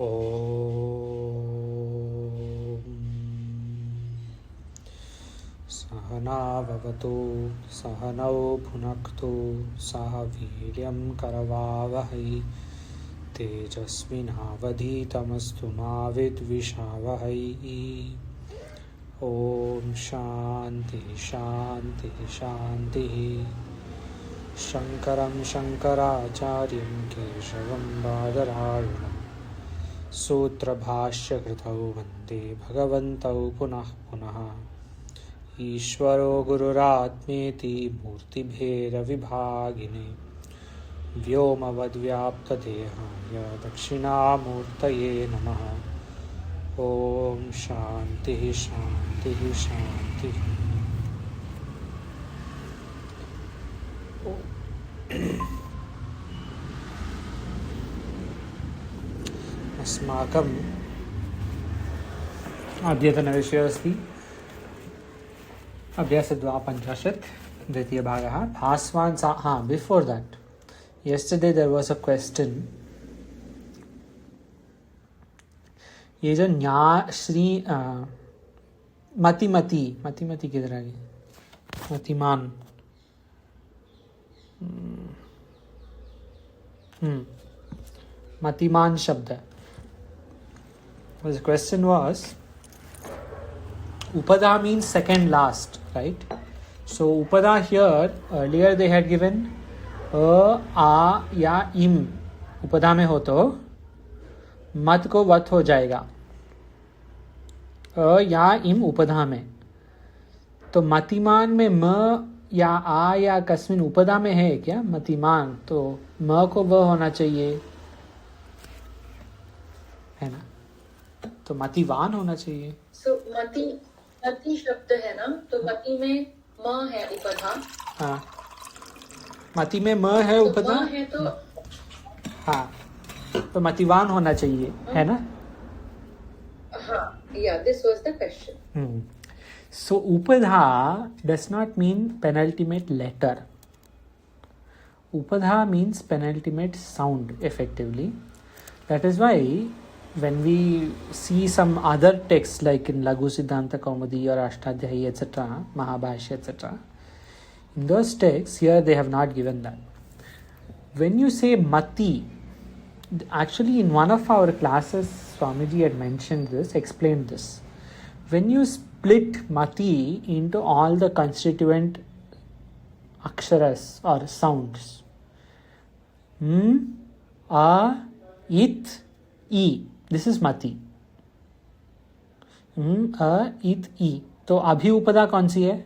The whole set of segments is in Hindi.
ॐ सहनाववतु सहनौ भुनक्तु सह वीर्यं करवावहै तेजस्विनावधीतमस्तु मा विद्विषावहै। ॐ शान्ति शान्ति शान्तिः। शङ्करं शङ्कराचार्यं केशवं बादरायणं सूत्रभाष्यकृतौ वन्दे भगवन्तौ पुनः पुनः। ईश्वरो गुरुरात्मेति मूर्तिभेदविभागिने व्योमवद्व्याप्तदेहाय दक्षिणामूर्तये नमः। ॐ शान्तिः शान्तिः शान्तिः। अस्माकम् अद्यतनविषयः अस्ति अभ्यासद्वापञ्चाशत् द्वितीयभागः भास्वान् सा। Before that, yesterday there was a question. ये जो श्री मति किधर आ गई? मतिमान मतिमान शब्द. The question was, upada means second last, right? So upada here, earlier they had given a, या im. upada में हो तो मत को वत हो जाएगा. या इम उपधा में. तो मतिमान में म या आ या कस्मिन उपदा में है क्या? मतिमान तो म को व होना चाहिए, है ना? तो मतिवान होना चाहिए. मति शब्द है ना, तो मति में म है उपधा. हाँ, मति में म है उपधा. म है तो हाँ, तो मतिवान होना चाहिए, है ना? हाँ, yeah, this was the question. So upadha does not mean penultimate letter. Upadha means penultimate sound, effectively. That is why when we see some other texts like in Laghu Siddhanta Kaumudi or Ashtadhyayi etc., Mahabhashya etc., in those texts here they have not given that. When you say mati, actually in one of our classes Swamiji had mentioned this, explained this. When you split mati into all the constituent aksharas or sounds, a, it, e, this is mati. A, it, e. तो अभी उपदा कौन सी है?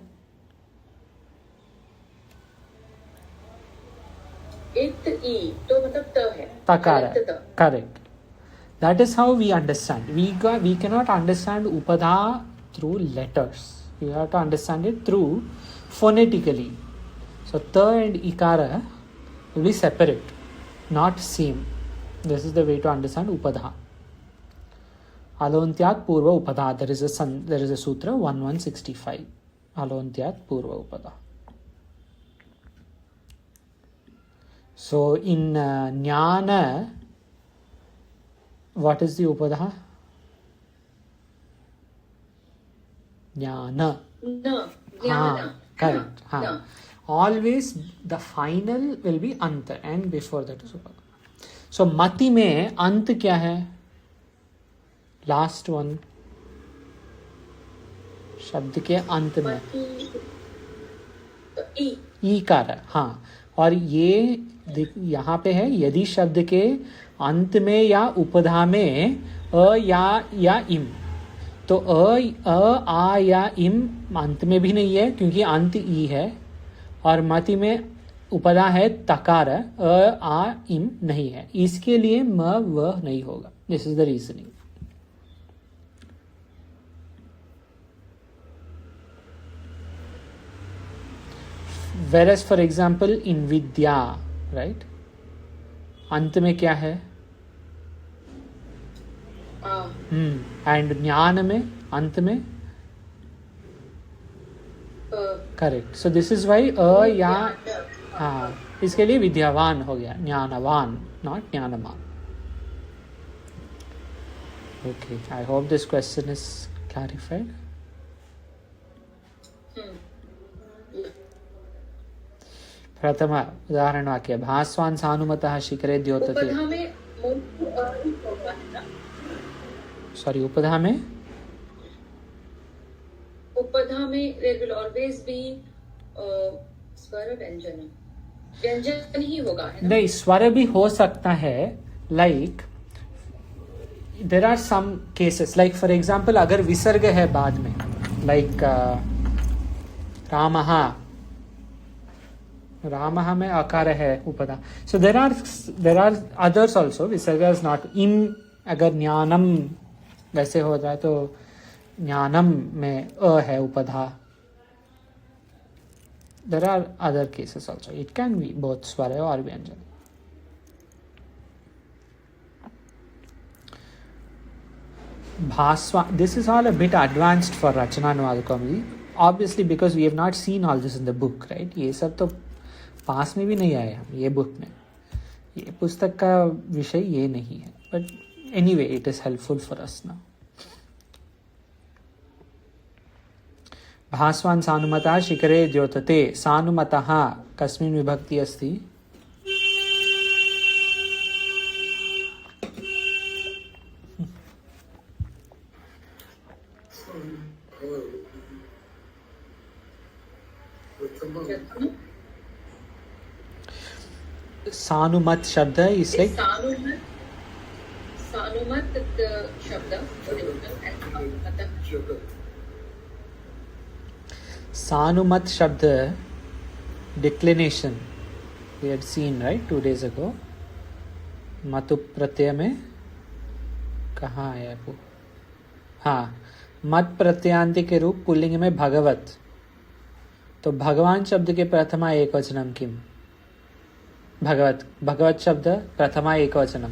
it e तो मतलब त है. तकार है. Correct. That is how we understand. We cannot understand upada through letters. We have to understand it through phonetically. So ta and ikara will be separate, not same. This is the way to understand upada. Alontyat purva upada. There is a sutra 1165. Alontyat purva upada. So in jnana, what is the upada? Jnana. No. Correct. No. Always the final will be anta, and before that is upada. So mati में अंत क्या है? Last one. शब्द के अंत में ई कार. हाँ, और ये यहाँ पे है यदि शब्द के अंत में या उपधा में अ या इम. तो आ या इम अंत में भी नहीं है क्योंकि अंत ई है, और मति में उपधा है तकार, आ इम नहीं है, इसके लिए म व नहीं होगा. This is the reasoning. Whereas for example in vidya, right, अंत में क्या है? एंड ज्ञान में अंत में correct. So this is why a या हाँ, इसके लिए विद्यावान हो गया, ज्ञानवान, नॉट ज्ञानवान. Okay, I hope this question is clarified. प्रथम उदाहरण वाक्य भास्वान् सानुमतः शिखरे द्योतते. उपधा में मोक्ष और होगा है ना. Sorry, उपधा में उपधा में there will always be स्वर व्यंजन. व्यंजन ही होगा है ना. नहीं, स्वर भी हो सकता है. Like there are some cases, like for example अगर विसर्ग है बाद में, लाइक रामः, रामः में अकार है उपधा. सो देर आर अदर्स ऑल्सो. विसर्ग इज नॉट इम. अगर ज्ञानम वैसे हो रहा है तो ज्ञानम में अ है उपधा. There are other cases also. It can be both स्वर और व्यंजन. Bhaswa, this is all a bit advanced for Rachana Anuvadakam. Obviously because we have not seen all this in the book, right? ये सब तो पास में भी नहीं आए हम ये बुक में. ये पुस्तक का विषय ये नहीं है. But anyway, it is helpful for us now. भास्वान् सानुमतः शिखरे द्योतते. सानुमतः कस्मिन् विभक्ति अस्ति? सानुमत शब्द is like सानुमत शब्द सानुमत शब्द declination we had seen right 2 days ago. मतु प्रत्यय में कहाँ आया वो? हाँ, मत प्रत्यांति के रूप पुल्लिंग में भगवत. तो भगवान शब्द के प्रथमा एक वचनम किम? भगवत. भगवत शब्द प्रथमा एक वचनम.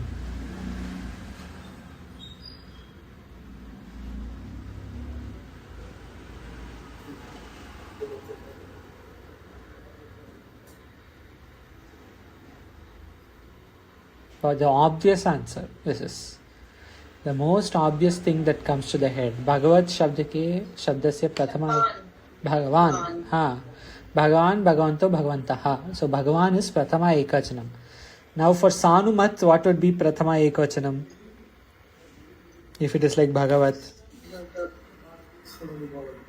For the obvious answer, this is the most obvious thing that comes to the head. भगवत शब्द के शब्द से प्रथमा भगवान. हाँ, Bhagavan, Bhagavanto, Bhagavantaha. So Bhagavan is Prathama Ekvachanam. Now for Sanumat, what would be Prathama Ekvachanam? If it is like Bhagavat.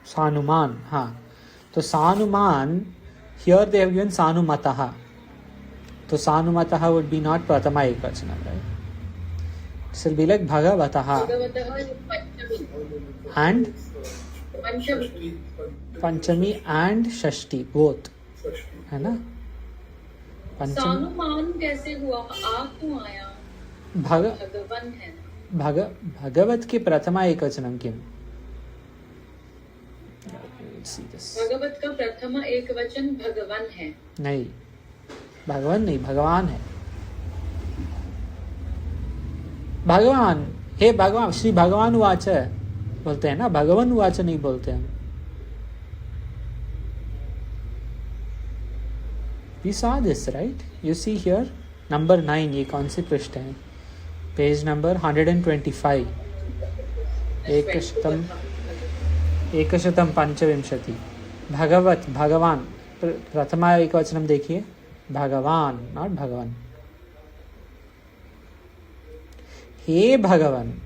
Sanuman. हाँ. So Sanuman, here they have given Sanumataha. So Sanumataha would be not Prathama Ekvachanam, right? It will be like Bhagavataha. And Panchami and Shashthi both है ना. सानुमान कैसे हुआ? आ क्यों आया? भगवन है. भगवत के प्रथमा एक वचनम किम? भगवत का प्रथमा एक वचन भगवन है. नहीं, भगवान नहीं, भगवान है. भगवान, हे भगवान, श्री भगवान उवाच बोलते हैं ना, भगवान उवाच नहीं बोलते हम. We saw this, right? You see here, number 9, ये कौन सी पृष्ठ है? Page number 125. एकशतम पंचविंशति. भगवत, भगवान, प्रथमा एक वचनम देखिए, भगवान, नॉट भगवान. हे भगवान,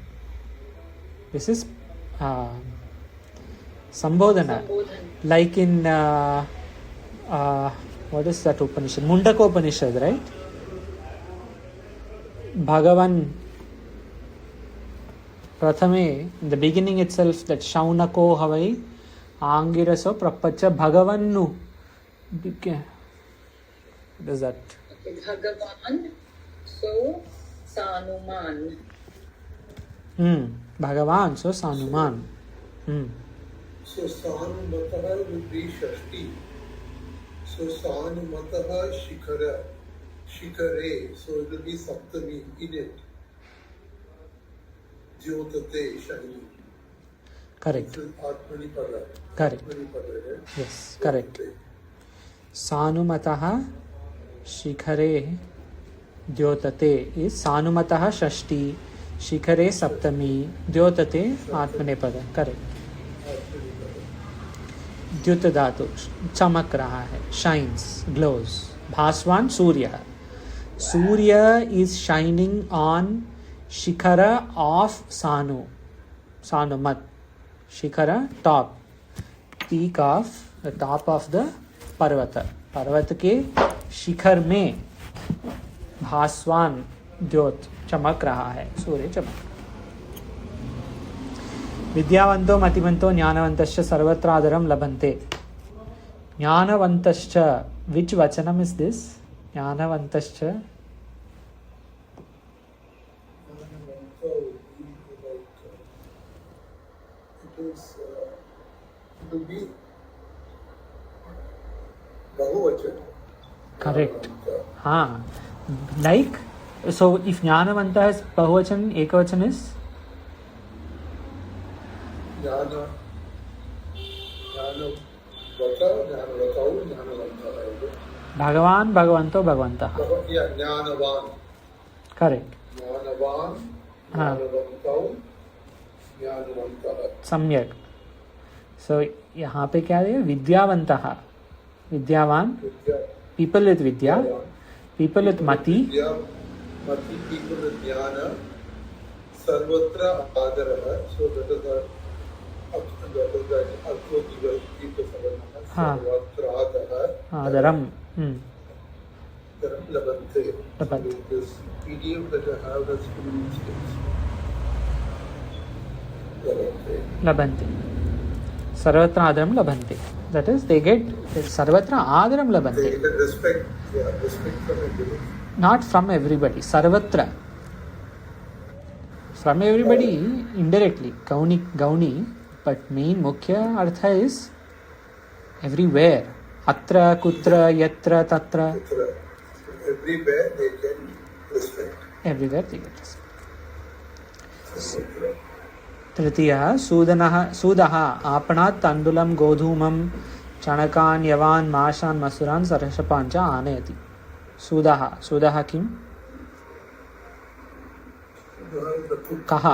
this is संबोधना. Like in what is that Upanishad? Mundaka Upanishad, right? Bhagavan Prathame, in the beginning itself, that Shaunako Havai Angiraso Prapacha Bhagavannu. What is that? Bhagavan, so Sanuman. Bhagavan, so Sanuman. So Sanumataha would be Shashti. So Sanumataha Shikara, Shikare, so it will be Saptami in it. Jyotate Shani. Correct. Atmani Pada. Correct. Yes, correct. Sanumataha Shikhare Dyotate is Sanumataha Shashti. शिखरे सप्तमी द्योतते आत्मनेपद। करेक्ट। द्युत धातु चमक रहा है, शाइन्स, ग्लोज। भास्वान सूर्य, सूर्य इज शाइनिंग ऑन शिखर ऑफ सानु, सानु मत, शिखर top, peak of the top of the पर्वत, पर्वत के शिखर में भास्वान द्योत चमक रहा है, सूर्य चमक। विद्यावंतो मतिमंतो ज्ञानवंतश्च सर्वत्र आदरं लभन्ते। ज्ञानवंतश्च, which वचनम is this? ज्ञानवंतश्च करेक्ट। हाँ, like so if Gyanvant is बहुवचन, एकवचन is भगवान, भगवंतो, भगवंतः। ज्ञानवान, करेक्ट। ज्ञानवान, हाँ, ज्ञानवंतो, ज्ञानवंतः। सम्यक। सो यहाँ पे क्या है? विद्यावंतः, विद्यावान, पीपल विथ विद्या, पीपल विथ मति, मति, पीपल विथ ज्ञान, सर्वत्र आदरः, सो दैट इज द आदरम लभन्ते। लभन्ते। This PDF that I have that's लभन्ते, सर्वत्र आदरम लभन्ते। That is, they get सर्वत्र आदरम लभन्ते। They get respect, respect from everybody. Not from everybody, सर्वत्र, from everybody indirectly, गौणी गौणी, but main मुख्य अर्थ is everywhere, अत्र कुत्र यत्र तत्र, Everywhere they get respect. everywhere they get respect। तृतीयः सूदनः, सूदः आपणात् तण्डुलं गोधूमं चणकान् यवान् माशान् मसुरान् सरषपान् च आनयति। सूदः, सूदः किम्? कः?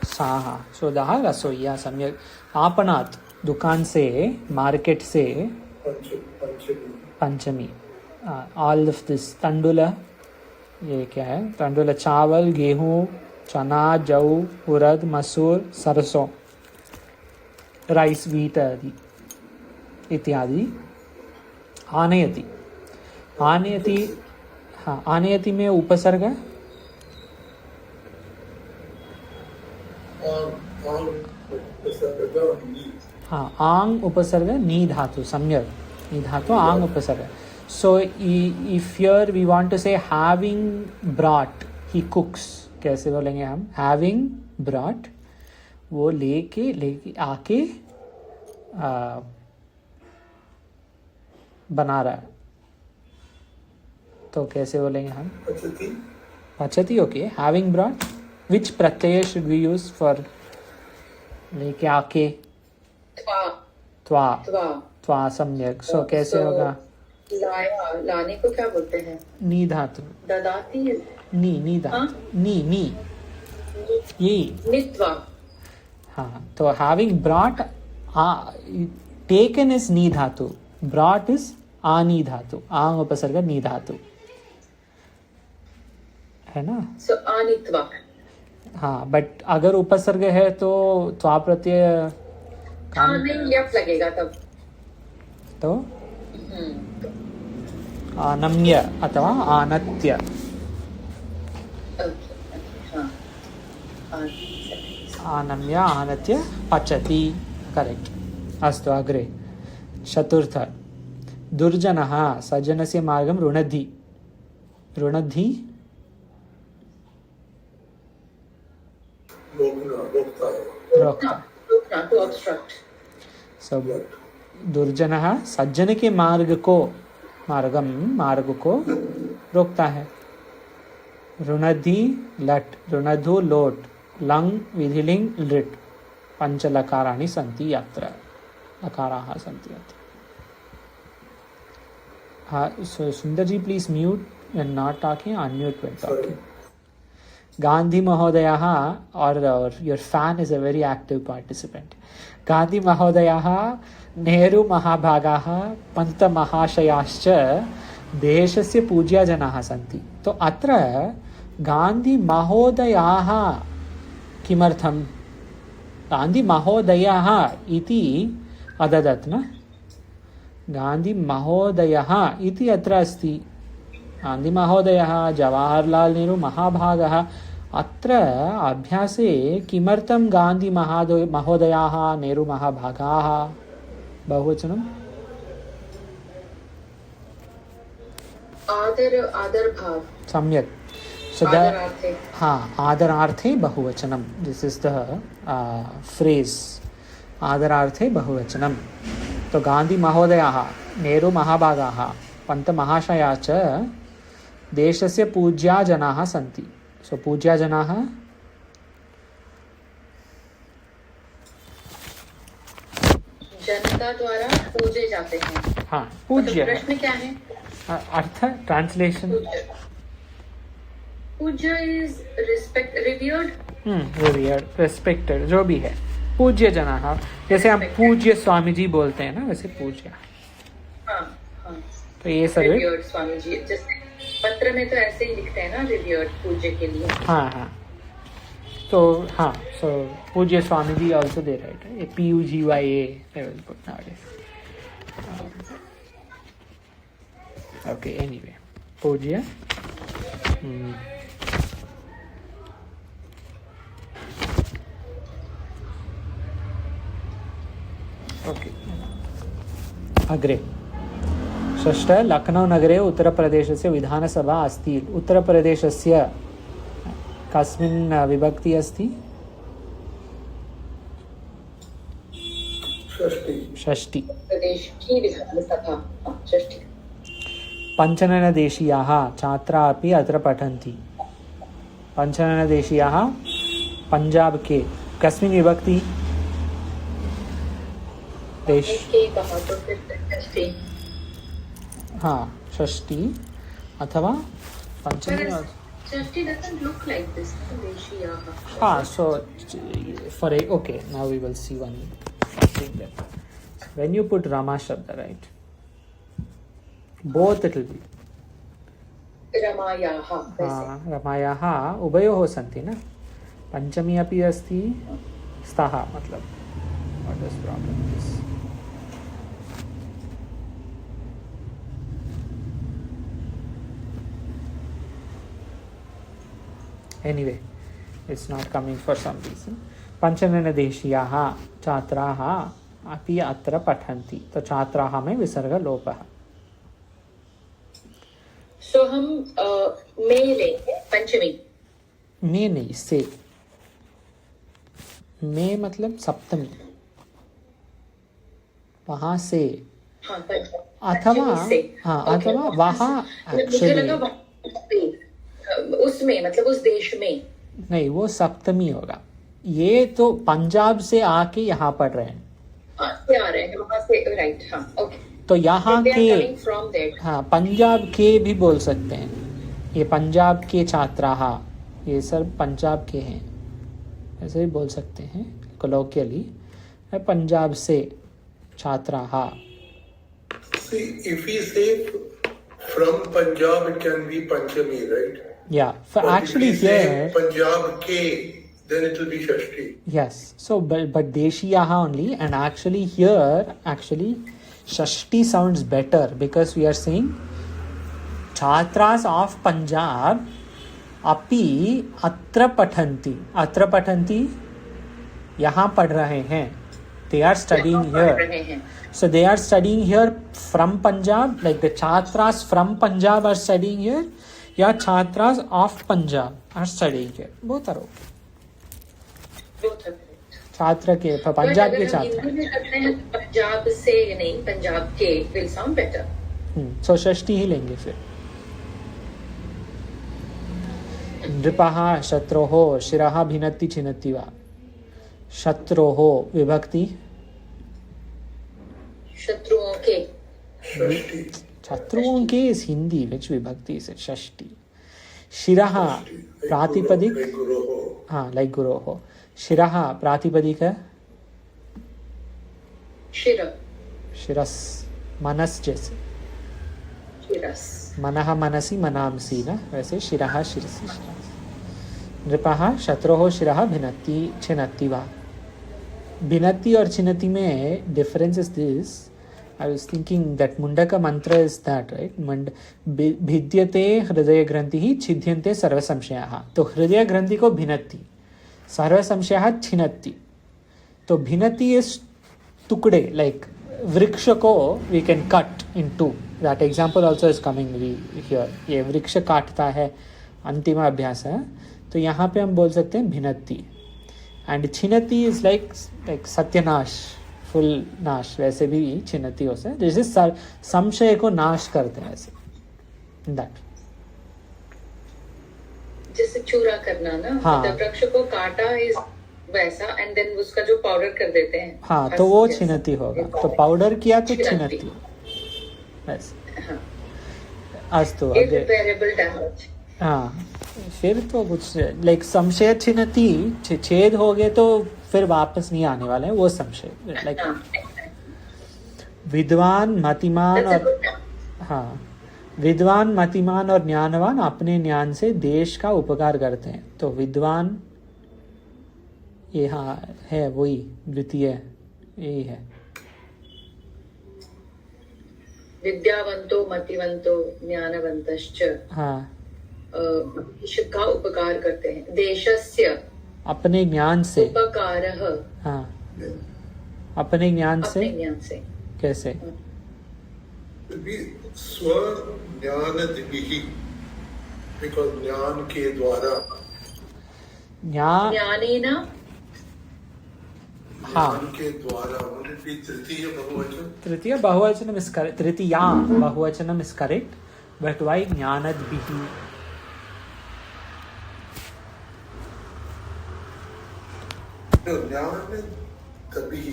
साः, सूदः रसोइया। सम्यक। आपणात्, दुकान से, मार्केट से, पंचमी, ऑल ऑफ दिस। तंडुल, ये क्या है? तंडुल चावल, गेहूं, चना, जौ, उड़द, मसूर, सरसों, राइस, व्हीट आदि इत्यादि। आनयति, आनयति, हाँ, आनयति में उपसर्ग, हाँ, आंग उपसर्ग, नी धातु, सम्यक, नी धातु, आंग उपसर्ग। So if here we want to say having brought, he cooks, कैसे बोलेंगे हम? हैविंग ब्रॉट, वो लेके आके बना रहा है, तो कैसे बोलेंगे हम? पचती। Okay, having brought, which Pratyaya should we use for लेके आके? त्वा, त्वा, सम्यक। सो कैसे होगा? लाया, लाने को क्या बोलते हैं? नी धातु, ददाती, नी धातु, नी ये नित्वा। हाँ, तो हैविंग ब्रॉट, टेकन इज नी धातु, ब्रॉट इज आनी धातु, आंग उपसर्ग नी धातु, है ना? सो आनित्वा। हाँ, बट अगर उपसर्ग है तो त्वा प्रत्यय नहीं, यप लगेगा तब। तो आनम्य अथवा आनत्य। आनम्य, आनत्य, पचति। करेक्ट। अस्तु, अग्रे। चतुर्थ, दुर्जनः सज्जनस्य मार्गं रुणद्धि। रुणद्धि, रोक्ता। So, दुर्जनः सज्जन के मार्ग को, मार्ग को रोकता है। रुणद्धि, लट, रुणधु, लोट, लंग, विधिलिंग, लिट, पंच लकाराणि सन्ति यत्र, लकाराः सन्ति यत्र। हाँ, so Sundar ji, please mute when not talking, unmute when talking. Gandhi Mahodayah, or your fan is a very active participant. Gandhi Mahodayah, Nehru Mahabhagah, Panta Mahashayascha देशस्य पूज्या जनाः सन्ति. तो अत्र गांधी महोदयाः किमर्थं गांधी महोदयः इति अददत् न गांधी महोदयः इति अत्र अस्ति. गांधी महोदयः जवाहरलाल नेहरू महाभागः. अत्र अभ्यासे किमर्थं गांधी महोदयाः नेहरू महाभागाः बहुवचनं आदर भाव सम्यक. So आदरार्थे. हाँ, आदरार्थे बहुवचनम. दिस इज द फ्रेज, आदरार्थे बहुवचनम. तो गांधी महोदयाः, नेहरू महाभागाः, पंत महाशया च देशस्य पूज्या जनाः सन्ति. सो पूज्या जनाः जनता द्वारा पूजे जाते हैं. हाँ, पूज्य. प्रश्न क्या है? अर्थ ट्रांसलेशन. पूज्य is respect, reviewed. Revered, respected, जो भी है. पूज्य जनाः, जैसे हम पूज्य स्वामी जी बोलते हैं ना, वैसे पूज्य. हाँ हाँ. तो ये सर रिव्यूड स्वामी जी, जैसे पत्र में तो ऐसे ही लिखते हैं ना, रिव्यूड पूज्य के लिए. हाँ हाँ. तो हाँ, सो पूज्य Swami ji also they right. ये PUGYA level put nowadays. Okay, anyway, पूज्य. ओके, अग्रे. षष्ठ, लखनऊ नगरे उत्तरप्रदेशस्य विधानसभा अस्ति. उत्तरप्रदेशस्य कस्मिन् विभक्ति अस्ति? षष्ठी. प्रदेश की विधानसभा षष्ठी. पञ्चननदेशीयाः छात्राः अपि अत्र पठन्ति. पञ्चननदेशीयाः पंजाब के कस्मिन् विभक्ति? देश. हाँ, षष्ठी अथवा पंचमी. Shashti doesn't look like this. Deshiyaha. हाँ, so for a okay, now we will see one thing that when you put Rama Shabda, right, both it will be Ramayaha. हाँ, रमायाः उभयोः सन्ति न. पंचमी अपि अस्ति, स्तः मतलब what is problem is. Anyway, it's not coming for some reason. पंचननदेशीयाः छात्राः अपि अत्र पठन्ति. तो छात्राः में विसर्ग लोपः. So हम में लेंगे पंचमी. में नहीं, से. में मतलब सप्तमी, वहाँ से. हाँ, अथवा हाँ, अथवा वहाँ एक्चुअली उसमें मतलब उस देश में नहीं, वो सप्तमी होगा. ये तो पंजाब से आके यहाँ पढ़ रहे हैं. से आ रहे हैं वहाँ से, राइट. हाँ, ओके. तो यहाँ के हाँ, पंजाब के भी बोल सकते हैं. ये पंजाब के छात्राः, ये सब पंजाब के हैं, ऐसे भी बोल सकते हैं कोलोकियली. पंजाब से छात्राः. See, if we say from Punjab, it can be Panchami, right? Yeah, for But actually if we say here Punjab ke, then it will be Shashti. yes. So but Deshiyaha only, and actually here actually Shashti sounds better because we are saying छात्रास of Punjab अपि अत्र पठन्ति. अत्र पठन्ति, यहाँ पढ़ रहे हैं. They are studying here. So they are studying here from Punjab, like the Chhatras from Punjab are studying here, या Chhatras of Punjab are studying here. Both are okay. छात्र के, पंजाब के छात्र. पंजाब से नहीं, पंजाब के will sound better. सो षष्ठी ही लेंगे फिर. नृपः शत्रोः शिरः भिनत्ति छिनत्ति वा. शत्रोः विभक्ति शत्रुओं के. शत्रुओं के is Hindi, which vibhakti is it? Shashti. शिरः प्रातिपदिक, Like Guroho. हाँ लाइक गुरोः, शिरः प्रातिपदिक शिर, शिरस, मनस जैसे शिरस, मनः मनसि मनांसि ना, वैसे शिरः शिरसि शिरसि। नृपः शत्रोः शिरः भिनत्ति छिनत्ति वा। भिनत्ति और छिनत्ति में difference is this, I was thinking that Mundaka मंत्र इज दैट राइट, भिद्यते हृदय ग्रंथि छिद्यन्ते सर्व संशयाः। तो हृदय ग्रंथि को भिनत्ति, सर्व संशयाः छिनत्ति। तो भिनत्ति इज टुकड़े, लाइक वृक्ष को we can cut in two, that example also is coming here. ये वृक्ष काटता है, अंतिम अभ्यास है, तो यहाँ पे हम बोल सकते हैं भिनत्ति। एंड छिनति इज लाइक सत्यनाश, फुल नाश, वैसे भी छिनति हो सकता है, जैसे संशय को नाश करते हैं ऐसे, दैट जैसे चूरा करना ना, हाँ। मतलब वृक्ष को काटा इज वैसा, एंड देन उसका जो पाउडर कर देते हैं, हाँ, तो वो छिनति होगा। तो पाउडर किया तो छिनति, वैसे। हाँ, अस्तु, irreparable damage। हाँ, फिर तो कुछ लाइक संशय छिनति, छेद हो गए तो फिर वापस नहीं आने वाले हैं वो संशय, लाइक विद्वान मतिमान और, हाँ, विद्वान मतिमान और ज्ञानवान अपने ज्ञान से देश का उपकार करते हैं। तो विद्वान ये हाँ है वही द्वितीय, यही है। विद्यावंतो मतिवंतो ज्ञानवंतश्च हाँ, देश का उपकार करते हैं। देशस्य अपने ज्ञान से, उपकारः, हाँ, अपने ज्ञान से, अपने ज्ञान से कैसे? स्वज्ञानदिभिः, because ज्ञान के द्वारा, ज्ञान, ज्ञानेन, हाँ, ज्ञान के द्वारा, would it be तृतीय बहुवचन? तृतीय बहुवचनम इज करेक्ट, तृतीया बहुवचनम इज करेक्ट, बट व्हाई ज्ञानद्भिः? No, ज्ञानदिभिः,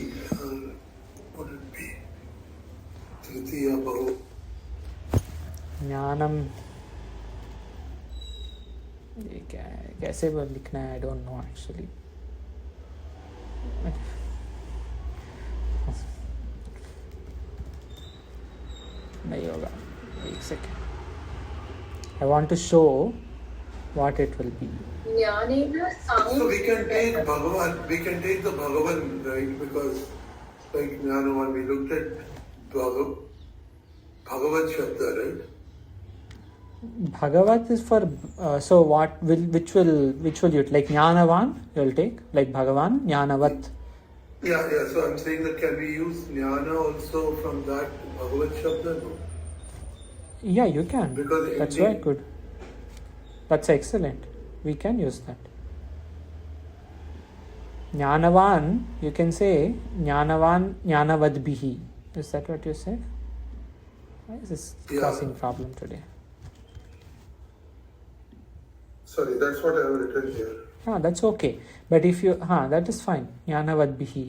would it be तृतीय बहु, ज्ञानम, ये क्या है, कैसे वो लिखना है, आई डोंट नो एक्चुअली। नहीं होगा, एक second, I want to show what it will be. ज्ञानेन so we can take Bhagavan, we can take the Bhagavan, right? Because like Jnanavan, we looked at Bhagavat Shabda, right? Bhagavat is for so what will which will you like? Jnanavan you will take like Bhagavan, Jnanavat. Yeah. So I'm saying that can we use Jnana also from that Bhagavat Shabda? No. Yeah, you can. Because That's indeed- right, good. That's excellent. We can use that. Jnanavan, you can say Jnanavan, Jnanavadbihi. Is that what you said? Why is this Yeah. causing problem today? Sorry, that's what I have written here. That's okay. But if you, that is fine. Jnanavadbihi.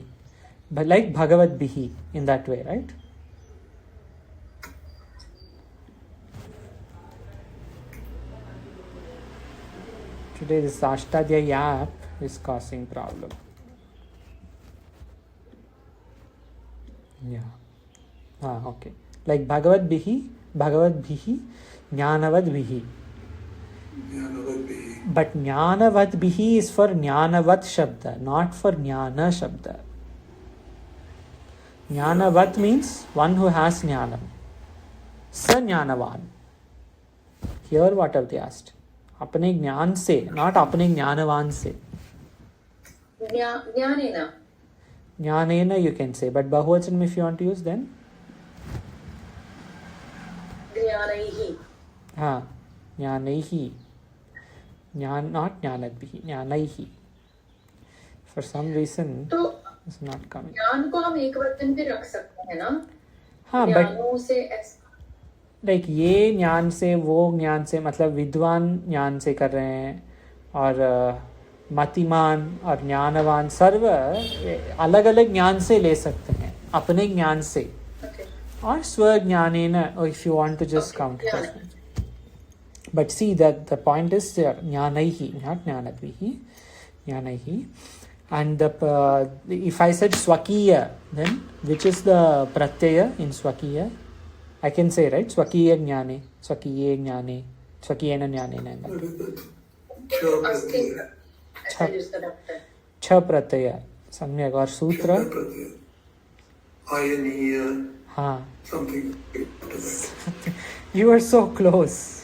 But like Bhagavatbihi in that way, right? Today this Ashtadhyayi app is causing problem. Yeah. Okay. Like Bhagavatbihi, Jnanavadbihi. Jnanavadbihi. But Jnanavadbihi is for Jnanavat Shabda, not for Jnana Shabda. Jnanavat means one who has Jnanam. Sa Jnanavan. Here what have they asked? अपने ज्ञान से, not अपने ज्ञानवान से. ज्ञानेन, ज्ञानेन you can say, but बहुवचन if you want to use then? ज्ञानैः, ज्ञानैः. ज्ञान, not ज्ञानद्भिः, ज्ञानैः. For some reason तो it's not coming. ज्ञान को हम एक वचन पे रख सकते हैं ना, but ज्ञानों से ऐसा, लाइक ये ज्ञान से, वो ज्ञान से, मतलब विद्वान ज्ञान से कर रहे हैं, और मतिमान और ज्ञानवान सर्व अलग अलग ज्ञान से ले सकते हैं, अपने ज्ञान से, okay. और स्व ज्ञानेन, if you want to just count, But see that the point is there, jnanaihi, not jnanadvihi, jnanaihi. And if I said swakiya, then which is the pratyaya in swakiya? I can say, right? Swakiya jnane, swakiye jnane, swakiyena jnanena. Asking, I use the doctor. Cha pratyaya. Samyak. और सूत्र? Ayaniya. हाँ. Something. You are so close.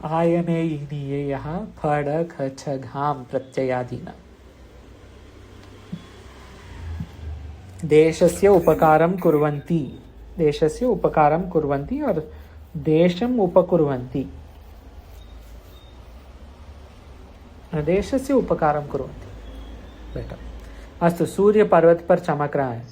आयने इनिये यहाँ फड़ खच घाम प्रत्ययादीना. देशस्य उपकारं कुर्वन्ति, देशस्य उपकारं कुर्वन्ति और देशम् उपकुर्वन्ति. देशस्य उपकारं कुर्वन्ति. बेटर. अस्तु, सूर्य पर्वत पर चमक रहा है.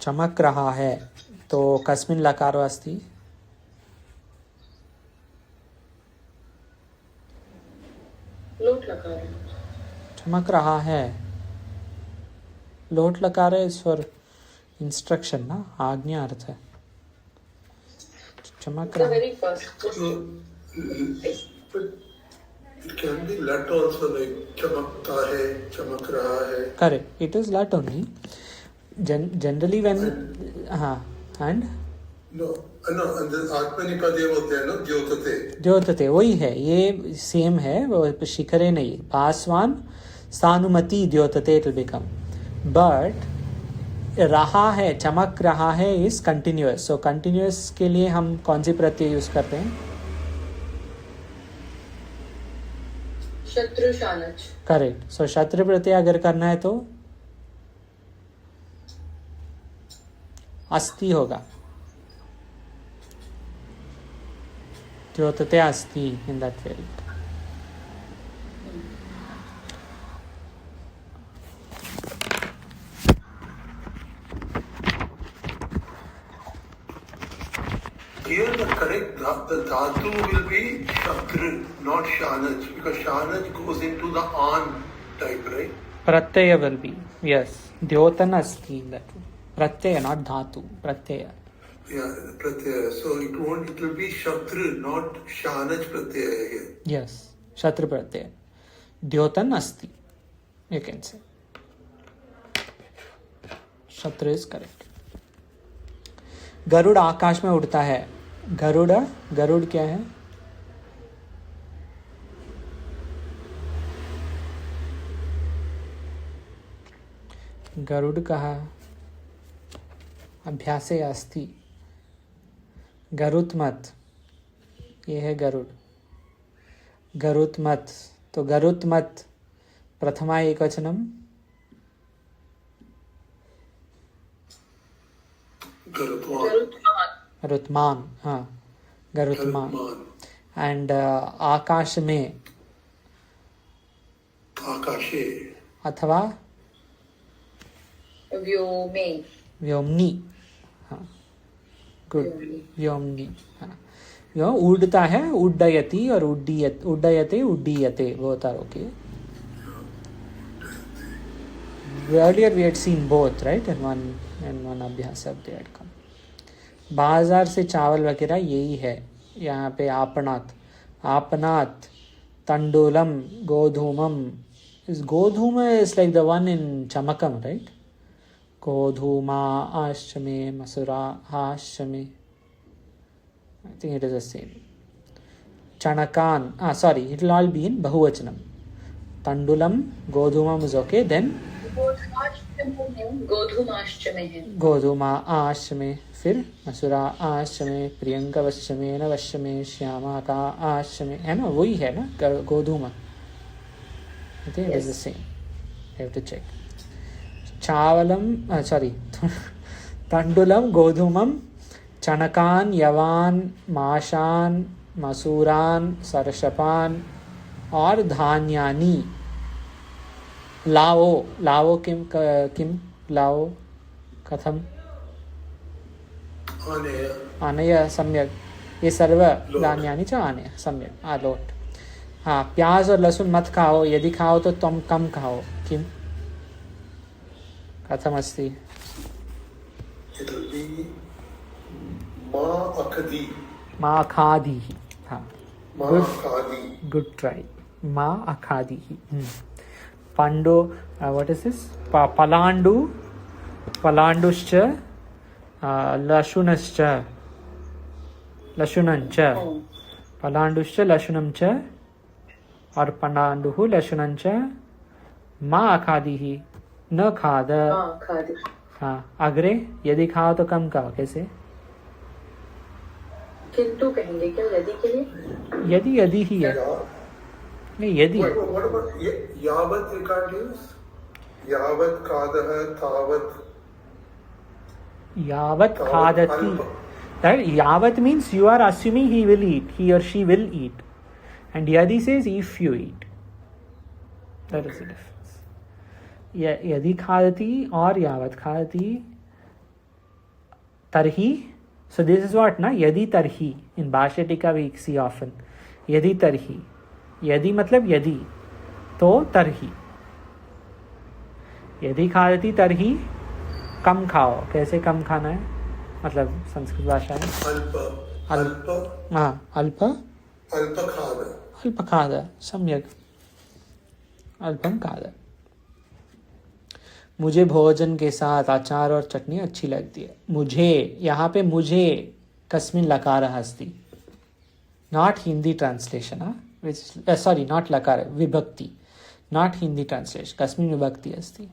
चमक रहा है तो कस्मिन् लकारो अस्ति? लोट लकार. चमक रहा है. लोट लकार इज फॉर इंस्ट्रक्शन ना, आज्ञा अर्थ है. चमक The रहा. very first. But it can be let also, like chamakta hai, chamak raha hai. Correct. It is lat only. Generally when and No, and then आत्मनिपदे बोलते हैं ना, द्योतते. द्योतते वही है, ये सेम है. वो शिखरे नहीं, पासवान स्थानुमति द्योतते इट विल बिकम. बट रहा है, चमक रहा है इज कंटिन्यूअस. सो कंटिन्यूअस के लिए हम कौन सी प्रत्यय यूज करते हैं? शत्रु शानच. करेक्ट. सो शत्रु प्रत्यय अगर करना है तो अस्ति होगा. द्योतते अस्ति in that way. Here the correct the dhatu will be shatru, not shanaj, because shanaj goes into the an type, right? Pratyaya will be, yes. Dyotan asti in that. Pratyaya, not dhatu. Pratyaya. Yeah, pratyaya. So it will be shatru, not shanaj pratyaya here. Yes. Shatru pratyaya. Dyotan asti. You can say. Shatru is correct. गरुड़ आकाश में उड़ता है. गरुड़ क्या है? गरुड़ कहा अभ्यासे अस्ति. गरुत्मत, ये है गरुड़. गरुत्मत, तो गरुत्मत प्रथमा एकवचनम गरुत्मान. हाँ, गरुत्मान. एंड आकाश में, आकाशे अथवा व्योमे. व्योमनी. हाँ, गुड. व्योमनी. हाँ, यो उड़ता है, उड्डयति और उड्डयते उड्डीयते. both are okay. Earlier we had seen both, right? And one abhyasa they had come. बाजार से चावल वगैरह यही है. यहाँ पे आपनात तंडुलम गोधूमम. Is गोधूम is like the one in Chamakam, right? गोधूमा आश्चमे मसुरा आश्चमे. I think it is the same. Chanakan. Sorry, it will all be in Bahuvachanam. Tandulam, Godhumam is okay. Then गोधूमाश्चमे है. गोधूमा आश्चमे. फिर मसुरा आश्चमे, प्रियंका वश्चमे, नवश्चमे, श्यामा का आश्चमे. है ना, वही है ना गोधूमा. I think it is the same. I have to check. चावलम, sorry, तंडुलम, गोधूमम, चनकान, यवान, माशान, मसूरान, सरशपान और धान्यानी. लावो किम लावो कथम? आनय. सम्यक. ये सर्व धान्यानि च आनय. सम्यक. लोट. हाँ, प्याज और लहसुन मत खाओ. यदि खाओ तो तुम कम खाओ. किम? कथमस्ति? It will be ma akadi. मा अखादिः. हाँ, Ma Good. akadi. Good try. मा अखादिः. पांडो, व्हाट इज दिस? पलांडु, पलांडुश्च, लशुनश्च, लशुनञ्च, पलांडुश्च लशुनं च, और पलांडुः लशुनं च, मा अखादिः, न खाद. खादी. हाँ, अग्रे यदि खाओ तो कम खाओ. कैसे? किंतु कहेंगे क्या यदि के लिए? यदि यदि ही है. नहीं, यदि. What about yavat you can't use? Yavat kadaha tavat. यावत् Tavat खादति. alpa. That yavat means you are assuming he will eat, he or she will eat. And yadi says if you eat. That is the difference. Yadi khadati or yavat khadati. Tarhi. So this is what, na? Yadi tarhi. In Bhashya Tika we see often. Yadi tarhi. Yadi matlab yadi. तो तरही. यदि खादती तरही कम खाओ. कैसे कम खाना है? मतलब संस्कृत भाषा है. Alpa. हाँ, अल्प. Alpa khada. अल्प खाद. सम्यक. अल्पम खाद. मुझे भोजन के साथ अचार और चटनी अच्छी लगती है. मुझे, यहाँ पे मुझे कस्मिन् लकारः अस्ति. Not Hindi translation. Sorry, not लकार, विभक्ति. Not Hindi translation. कस्मिन् विभक्ति अस्ति.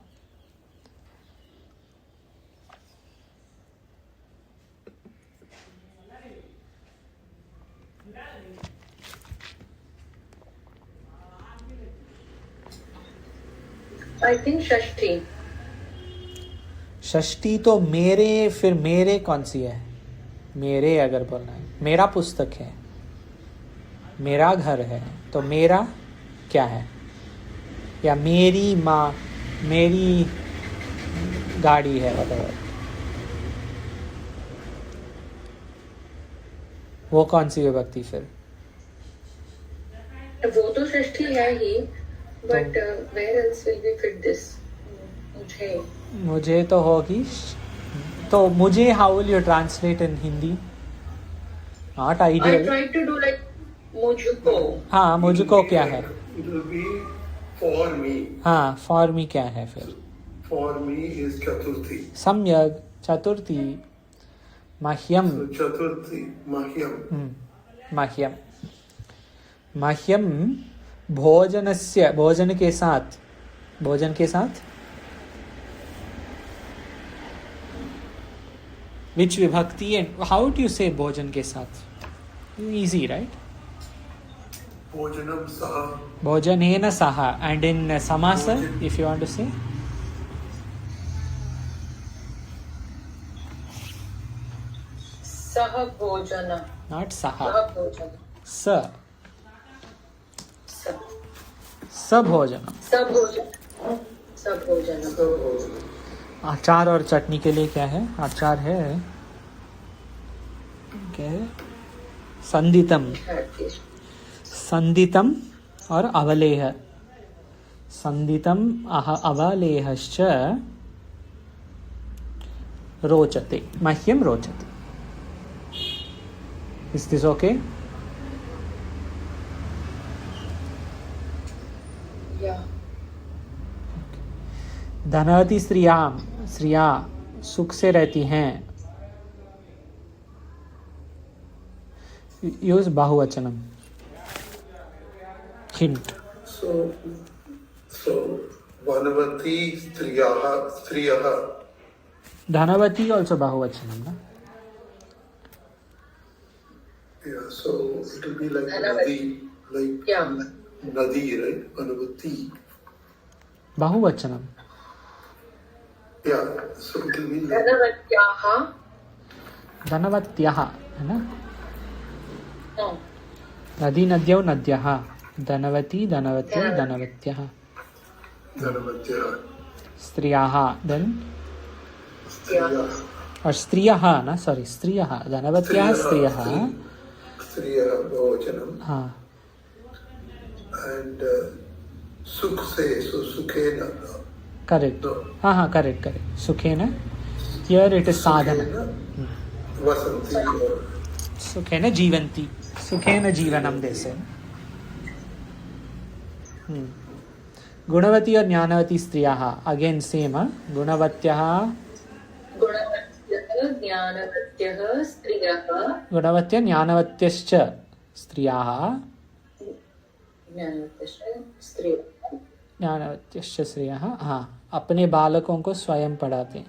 आई थिंक षष्ठी. षष्ठी तो मेरे, फिर मेरे कौन सी है? मेरे अगर बोलना है, मेरा पुस्तक है, मेरा घर है, तो मेरा क्या है? या मेरी माँ, मेरी गाड़ी है, whatever. वो कौन सी विभक्ति फिर? वो तो षष्ठी है ही, but where else will we fit this? मुझे. मुझे तो होगी. तो मुझे how will you translate in Hindi? Not I ideal. Try to do like मुझको. हाँ, मुझको क्या है? It will be for me. हाँ, फॉर मी क्या है फिर? For me is Chaturthi. सम्यक. चतुर्थी. मह्यम. So Chaturthi, Mahyam. मह्यम. मह्यम भोजनस्य, भोजन के साथ, भोजन के साथ which विभक्ति and how do you say भोजन के साथ? Easy, right? Bhojanam saha. भोजनेन सह. And in samasa, if you want to say? सह भोजन. Not सह saha. भोजन. स. स. सभोजनम. सब भोजन. सब भोजन. So bhojanam. अचार और चटनी के लिए क्या है? अचार है, क्या है? संदितम. संदितम और अवलेह. संदितम अवलेहश्च रोचते. मह्यम रोचते. Is this okay? या. धनवती स्त्रियां सुख से रहती हैं. यूज बहुवचनम. हिंट. So vanavati striyah. धनवती also बहुवचनम ना? Yeah, so it will be like Dhanavati. nadi, like Yeah. nadi, right? Vanavati. बहुवचनम. Yeah, so it will be like धनवत्याः. धनवत्यः है ना? हाँ. नदी नद्यौ नद्यः. धनवती धनवत्यौ धनवत्यः. Dhanavatyah. स्त्रियाः देन. Striyah. और स्त्रियः ना, सॉरी, स्त्रियः. धनवत्यः स्त्रियः. Striyah bhojanam. हाँ. And sukh se, so sukhena. Correct. No. हाँ, करेक्ट. सुखेन. Here it is sadhana. वसन्ति or सुखेन जीवन्ति. सुखेन जीवनम देसे. गुणवती और ज्ञानवती स्त्रियाः अगेन सेम. गुणवत्यः ज्ञानवत्यः स्त्रियः गुणवत्य ज्ञानवत्यश्च स्त्रियाः ज्ञानवत्यश्च स्त्रियः हाँ अपने बालकों को स्वयं पढ़ाते हैं.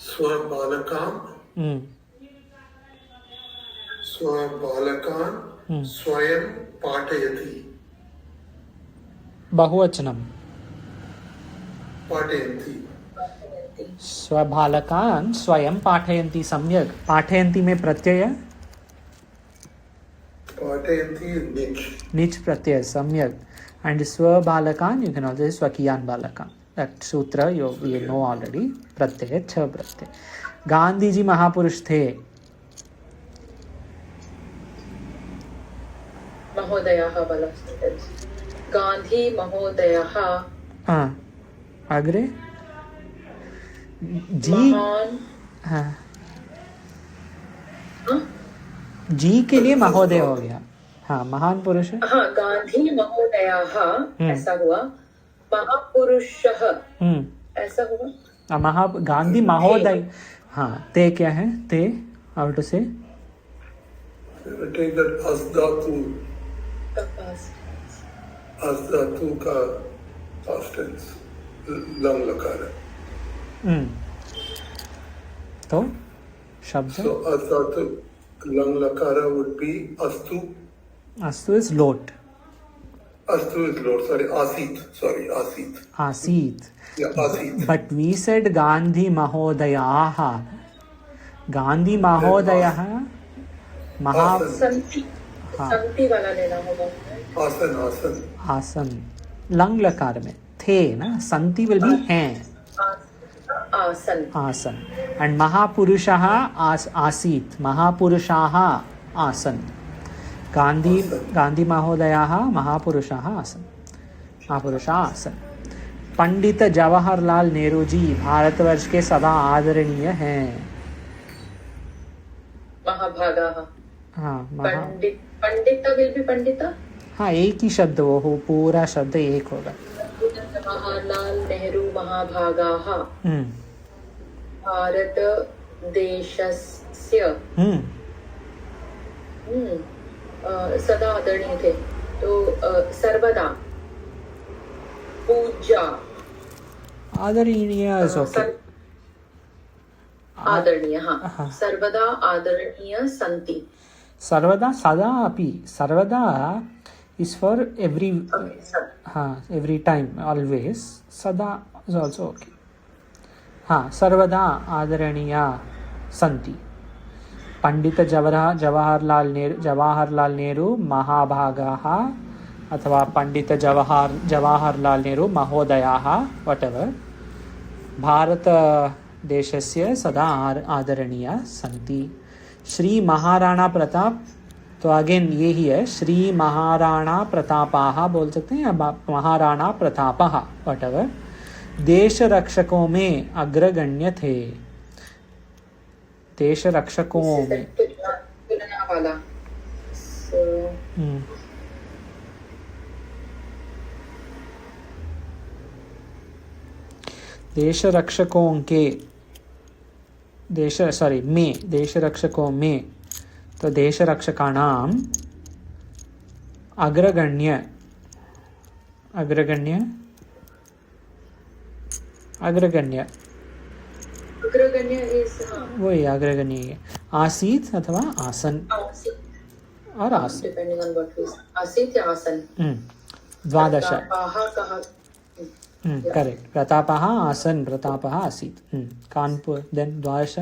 स्वबालकान् स्वयं पाठयति. बहुवचनम. पाठयन्ति. स्वबालकान् स्वयं पाठयन्ति. सम्यक. पाठयन्ति में प्रत्यय पाठयन्ति निच. निच प्रत्यय. सम्यक. एंड स्वबालकान् यू कैन ऑल्सो स्वकीयान बालकान्. दैट सूत्र यू नो ऑलरेडी. प्रत्यय छ प्रत्यय. गांधी जी महापुरुष थे. महोदयः गांधी महोदयः. हाँ अग्रे जी. महान. हाँ जी के लिए महोदय हो गया. हाँ महान पुरुष. हाँ गांधी महोदयः ऐसा हुआ. महापुरुषः ऐसा हुआ. गांधी महोदय. हाँ ते क्या है. ते हाउ टू से. Take that asdatu का past tense लंग लकार. तो शब्द. So asdatu लंग लकार would be astu. अस्तु is lot. Astu is Lord. Asit. Asit. Yeah, Asit. But we said Gandhi Mahodayaha. Gandhi Mahodayah. संति. संति वाला लेना होगा. आसन. लंग लकार में थे ना. संति विल बी हैं. आसन. एंड महापुरुषः आसीत्. महापुरुषाः आसन. गांधी महोदयाः महापुरुषाः आसन. महापुरुषाः आसन. पंडित जवाहरलाल नेहरू जी भारतवर्ष के सदा आदरणीय हैं. महाभागाः. हाँ पंडित विल बी पंडिता. हाँ एक ही शब्द वो हो. पूरा शब्द एक होगा. जवाहरलाल नेहरू महाभागाः भारत देशस्य सदा आदरणीय थे. तो सर्वदा पूज्या. आदरणीय इज ओके. आदरणीय. हाँ सर्वदा आदरणीय सन्ति. सर्वदा सदा अपि. सर्वदा is for every. हाँ every time always. सदा is also okay. हाँ सर्वदा आदरणीय सन्ति. पंडित जवाहरलाल नेहरू महाभागाः अथवा पंडित जवाहरलाल नेहरू महोदयाः whatever भारत देशस्य सदा आदरणीय सन्ति. श्री महाराणा प्रताप. तो अगेन ये ही है. श्री महाराणा प्रतापाः बोल सकते हैं या महाराणा प्रतापः whatever देश रक्षकों में अग्रगण्य थे. देश रक्षकों में तुलना वाला. देश रक्षकों के देश रक्षकों में. तो देश रक्षकाणाम अग्रगण्य वही अग्रगण्य आसीत अथवा आसन और आसन. आसीत या आसन. द्वादश. करेक्ट. प्रतापः आसन. प्रतापः आसीत. कानपुर. देन द्वादश.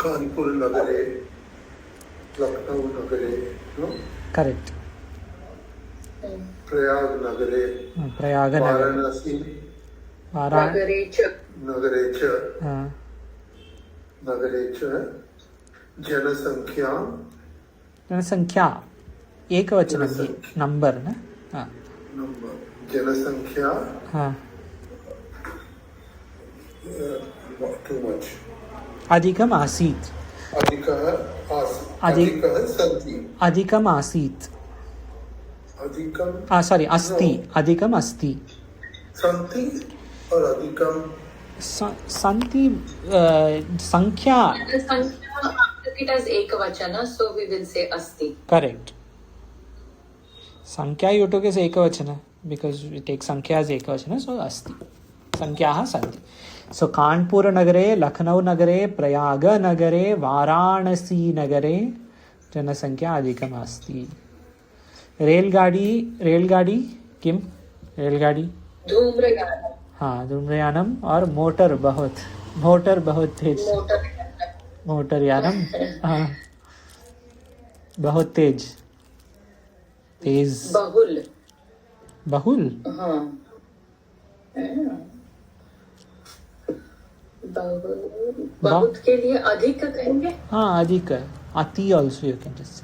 कानपुर नगरे. लखनऊ नगरे. करेक्ट. प्रयाग नगरे. वाराणसी. नगरे च. नगरे च जनसंख्या जनसंख्या एकवचनं नंबर न जनसंख्या हाँ टू मच अधिकम् आसीत् अधिकः सन्ति अधिकम् आसीत् अधिकं सॉरी अस्ति अधिकम् अस्ति सन्ति और अधिकम सन्ति संख्या it as ekavachana, so we will say asti. Correct. Sankhya you took as ekavachana because we take sankhya as ekavachana, so asti. Sankhyaah santi. So Kanpur nagare, Lucknow nagare, Prayag nagare, Varanasi nagare, janasankhya adhikam asti. रेलगाड़ी किम रेलगाड़ी धूम्रयानम. हाँ धूम्रयानम. और मोटर बहुत तेज. मोटर यानम हाँ बहुत तेज बहुल हाँ बहुत के लिए अधिक कहेंगे. हाँ अधिक अति ऑल्सो यू कैन जस्ट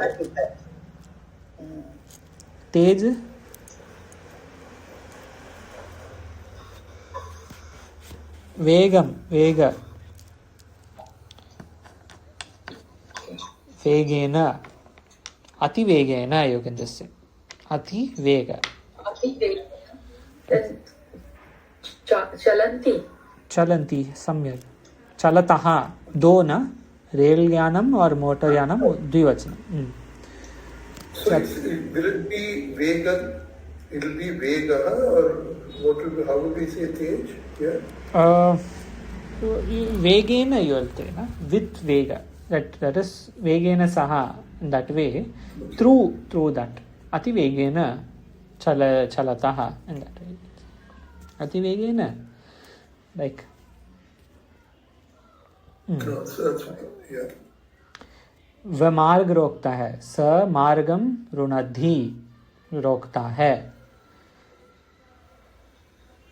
तेज वेगेन अतिवेगेन यू कैन जस्ट से अतिवेग चलन्ति सम्यक चलतः दो न रेलयानम और मोटरयानम द्विवचन. So will it be vegan? It will be vega or what will be, how would we say tej? Yeah. Vegena you will say na with vega. That is vegena saha in that way through that ati vegena chalatah in that way ati vegena like No, so that's yeah. वह मार्ग रोकता है. स मार्गम रुणद्धि रोकता है.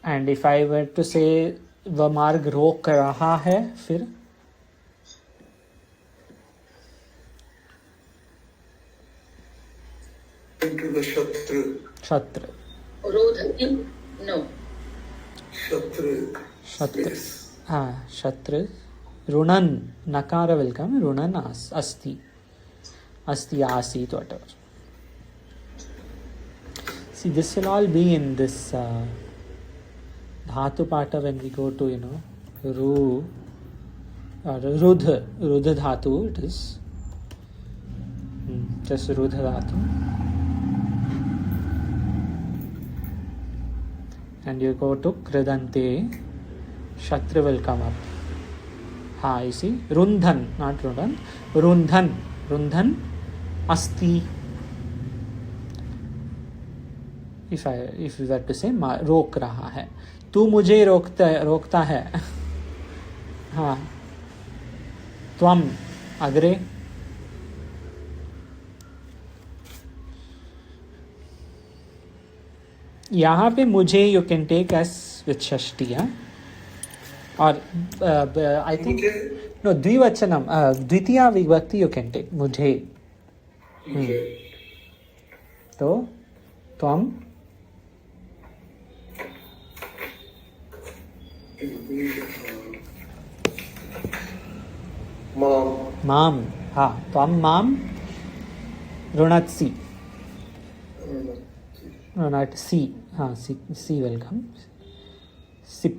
And if I were to say वह मार्ग रोक रहा है फिर Into the शत्रु रोधति नो शत्रु हाँ शत्रु. रुणन नकार वेलकम रुणन अस्ति आसीत whatever. See this will all be in this dhatu pata when we go to ru or rudha dhatu it is just rudha dhatu and you go to kridante shatra will come up. हाँ इसी रुंधन नॉट रुंधन रुंधन अस्ति. इफ यू वर टू से रोक रहा है. तू मुझे रोकता है. हाँ त्वम अग्रे. यहाँ पे मुझे you can take as with षष्ठी. और आई थिंक नो द्विवचनम द्वितीया विभक्ति यू कैन टेक मुझे. तो त्वम माम. हाँ त्वम माम रुणत्सि हाँ सी वेलकम सिप.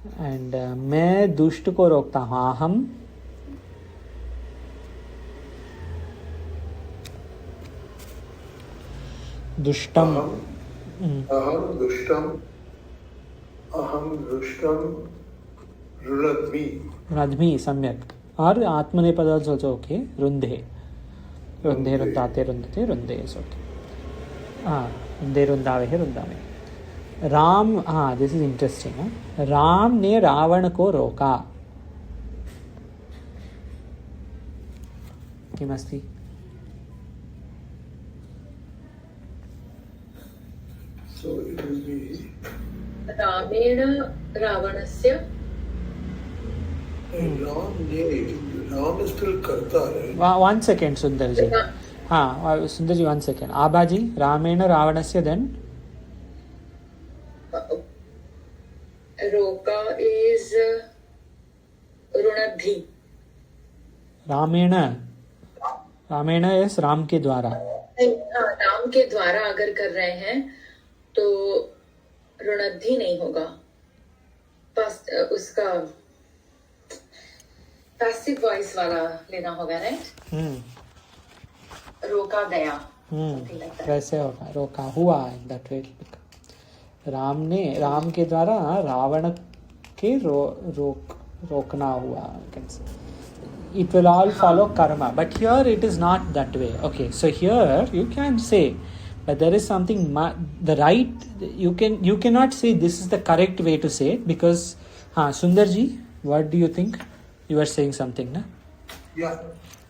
एंड मैं दुष्ट को रोकता हूँ. अहम दुष्टम रुणध्मि सम्यक. और आत्मनेपद ओके रुंधे रुंधाते रुंधते रुंधे ओके. हाँ रुंधे रुंधावे रुंधावे. राम हाँ दिस इज इंटरेस्टिंग. राम ने रावण को रोका. किमस्ति So it will be रामेण रावणस्य Ram is still karta, right? 1 second, Sundarji. Sundarji, 1 second. Abaji, Ramena Ravanasya, then? Roka is Runadhi. Ramena is Ram के द्वारा. राम के द्वारा अगर कर रहे हैं तो ऋणद्धि नहीं होगा. उसका पैसिव वॉइस वाला लेना होगा, राइट? रोका गया, वैसे होगा. रोका हुआ इन दैट वे. राम के द्वारा रावण के रोकना हुआ. It will all follow karma, but here it is not that way. Okay, so here you can say, but there is something the right. You cannot say this is the correct way to say it, because Sundarji, what do you think? You were saying something, na? Yeah,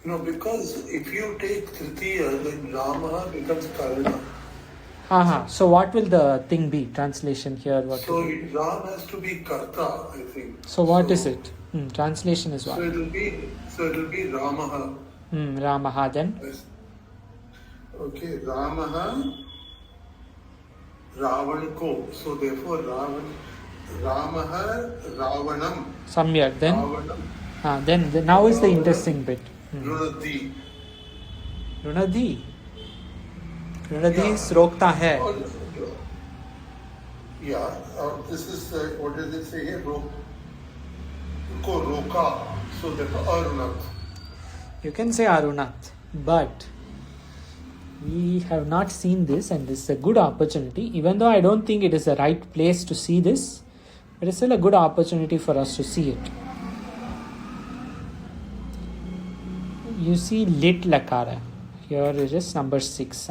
because if you take Tritiya, then Rama becomes Karna. So what will the thing be? Translation here. So Ram has to be Karta, I think. So what is it? Translation is what? So it will be Ramaha. Ramaha, then? Yes. Okay, Ramaha, Ravanko. So therefore Ramaha, Ravanam. Samyak, then? Ravanam. Then now is the interesting bit. Runadhi. Runadhi is rokta hai. Yeah, this is, what does it say here? Roka. So therefore Arunath. You can say Arunath, but we have not seen this, and this is a good opportunity. Even though I don't think it is the right place to see this, it is still a good opportunity for us to see it. You see lit lakara. Here it is number 6.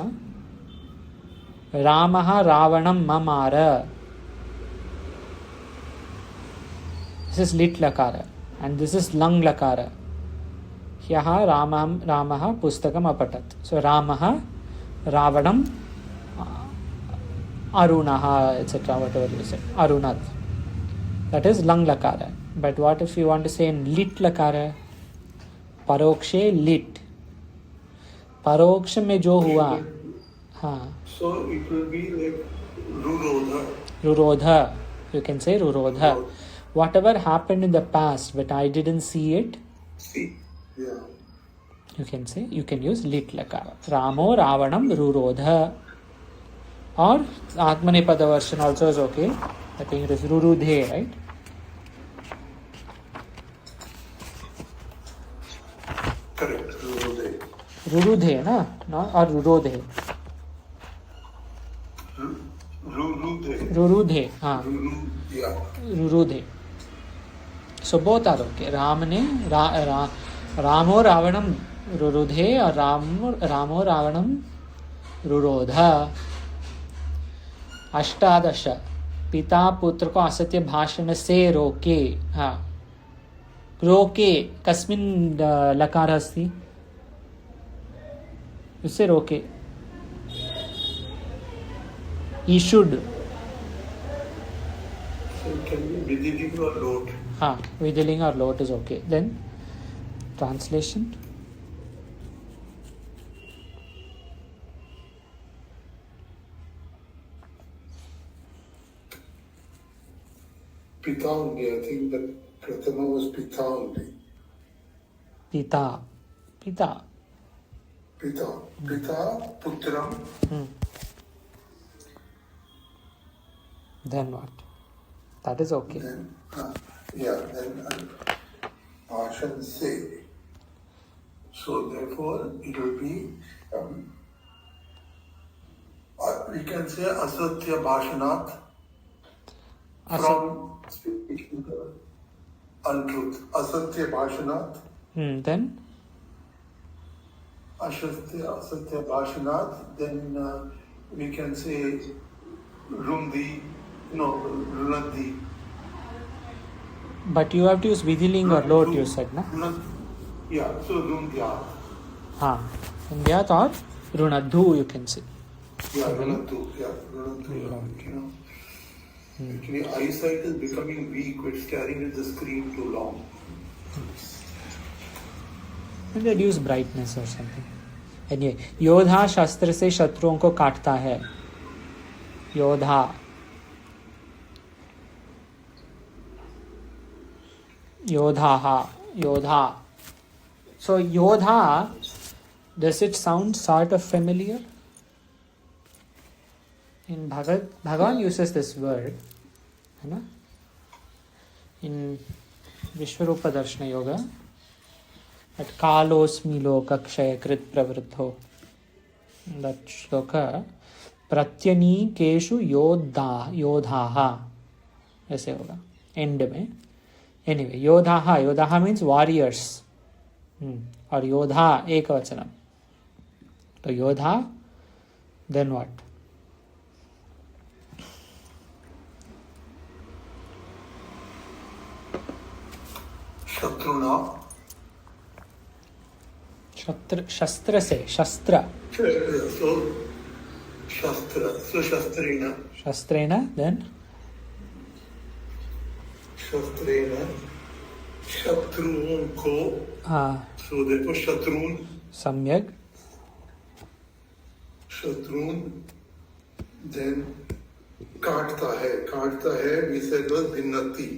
Ramaha Ravanam Mamara. This is lit lakara, and this is lang lakara. Hyaha Ramaha Pustakam Apatat. So Ramaha Ravanam Arunaha, etc. Whatever you said. Arunath. That is lang lakara. But what if you want to say in lit lakara? Parokshe lit. Paroksha में जो हुआ, So it will be like Rurodha. Rurodha. You can say Rurodha. Whatever happened in the past, but I didn't see it. See, yeah. You can use lit lakara. Ramo Ravanam Rurodha. Or Atmanepada version also is okay. I think it is Rurudhe, right? Correct, Rurodhe. Rurudhe, na? No? Or Rurodhe? Rurudhe. Yeah. Rurudhe. So both are okay. Ramo Ravanam Rurudhe or Ramo Ravanam Rurodha. अष्टादश पिता पुत्र को असत्य भाषण से रोके. रोके कस्मिन् लकार अस्ति? उससे रोके. He should. So it can be Vidiling or Lot. Vidiling or Lot is okay. Then translation. Pita only, I think that Prathama was Pita only. Pita, Putram. Then what? That is okay. Then, then Ashan say. So therefore it will be, we can say Asatya Bhashanat, from speaking the untruth. Asatya Bhashanat. Then? Asatya Bhashanat. Then we can say Runadhi. But you have to use Vidiling or Lot, you said, na? Yeah, so Runadhyat. Runadhyat or Runadhu, you can say. Yeah, Runadhu. Actually, eyesight is becoming weak with staring at the screen too long. and reduce brightness or something. Anyway, योद्धा शस्त्र से शत्रुओं को काटता है. योद्धा. योद्धा. Yodha. So Yodha, does it sound sort of familiar? In Bhagavan uses this word, है ना? In Vishwarupa Darshana Yoga, at Kalosmi Loka Kshayakrit Pravruddho. That shloka, Pratyani Keshu Yodhaha. ऐसे होगा end में. Anyway, Yodhaha means warriors. और योद्धा एक वचनम. तो योद्धा, then what? शत्रुना. शस्त्र से, शस्त्र. So शस्त्रेण. शस्त्रेण, then? शस्त्रेण शत्रुओं को. So therefore शत्रुन. सम्यक. शत्रुन then काटता है. We said was भिन्नति.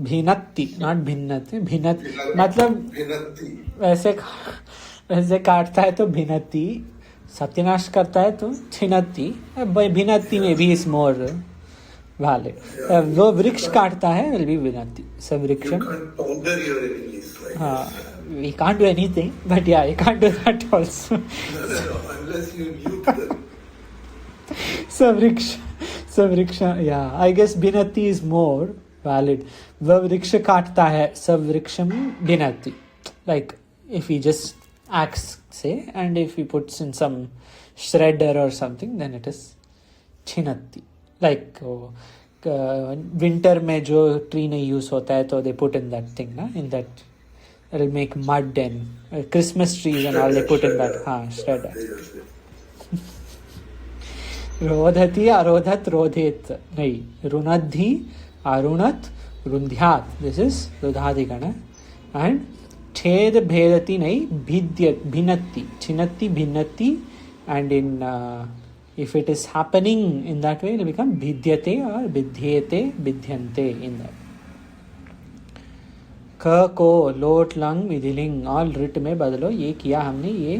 भिन्नति, not भिन्नति. भिन्नति मतलब भिन्नति. वैसे काटता है तो भिन्नति, सत्यानाश करता है तो छिन्नति. भिन्नति में भी is more valid. वो वृक्ष काटता है will be भिन्नति. सब वृक्ष. You can't powder your enemies like this. We can't do anything, but yeah, you can't do that also. No, unless you nuke them. Savriksha, yeah. I guess Binati is more valid. Vriksha katta hai, Savriksham Binati. Like, if he just axe, say, and if he puts in some shredder or something, then it is Chinati. Like, winter mein jo tree nahi use hota hai, so they put in that thing, na? In that. It'll make mud and Christmas trees and all they put in that. Shredder. Rodhati, arodhat, rodhet. Nahi. Runadhi, arunat, rundhyat. This is Rudhadikana. And Ched bhedati nahi, bhinati. Chinati, bhinati. And in if it is happening in that way, it will become bhidyate or bidhyete, bidhyante in that. क को लोट लंग विधिलिंग ऑल रिट में बदलो. ये किया हमने. ये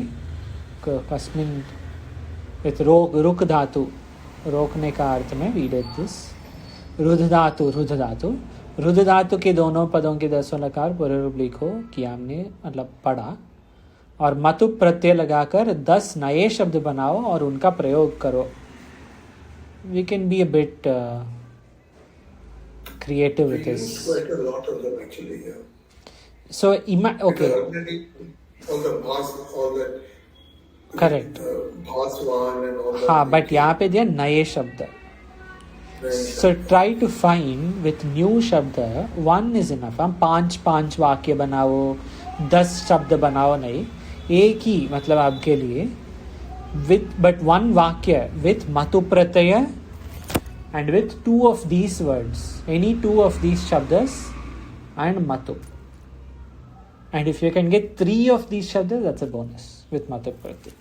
कस्मिन विथ रुक धातु, रोकने का अर्थ में वी डिड दिस. रुध धातु, रुध धातु के दोनों पदों के 10 लकार पूरे रूप लिखो. किया हमने मतलब पढ़ा. और मतु प्रत्यय लगाकर 10 नए शब्द बनाओ और उनका प्रयोग करो. We can be a bit creative with this. Quite a lot of them actually. Yeah. So okay. All the bhas, all that. Correct. Bhaswan and all that. हाँ, but यहाँ पे दिया नए शब्द. So try to find with new शब्द. One is enough. हम 5 वाक्य बनाओ, 10 शब्द बनाओ नहीं. एक ही मतलब आपके लिए. With but one वाक्य with matu pratyaya and with 2 of these words. Any 2 of these shabdas and matu. And if you can get 3 of these shabdas, that's a bonus with matu pratyaya.